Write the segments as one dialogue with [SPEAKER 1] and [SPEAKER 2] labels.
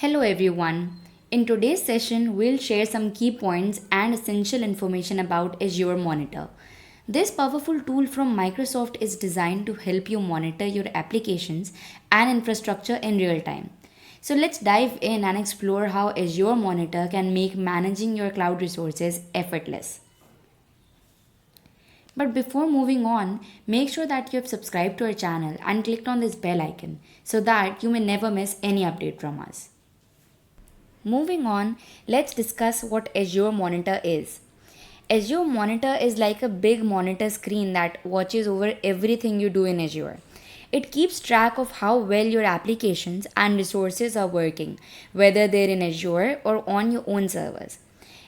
[SPEAKER 1] Hello everyone. In today's session, we'll share some key points and essential information about Azure Monitor. This powerful tool from Microsoft is designed to help you monitor your applications and infrastructure in real time. So let's dive in and explore how Azure Monitor can make managing your cloud resources effortless. But before moving on, make sure that you have subscribed to our channel and clicked on this bell icon so that you may never miss any update from us. Moving on, let's discuss what Azure Monitor is. Azure Monitor is like a big monitor screen that watches over everything you do in Azure. It keeps track of how well your applications and resources are working, whether they're in Azure or on your own servers.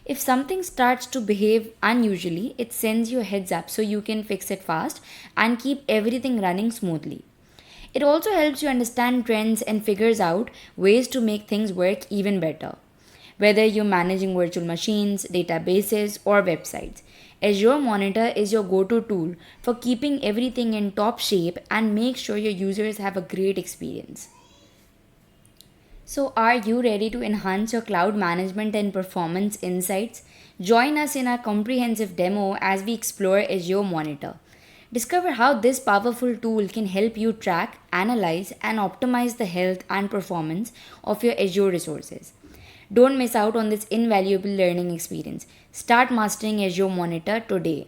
[SPEAKER 1] If something starts to behave unusually, it sends you a heads up so you can fix it fast and keep everything running smoothly. It also helps you understand trends and figures out ways to make things work even better. Whether you're managing virtual machines, databases, or websites, Azure Monitor is your go to tool for keeping everything in top shape and make sure your users have a great experience. So, are you ready to enhance your cloud management and performance insights? Join us in our comprehensive demo as we explore Azure Monitor. Discover how this powerful tool can help you track, analyze, and optimize the health and performance of your Azure resources. Don't miss out on this invaluable learning experience. Start mastering Azure Monitor today.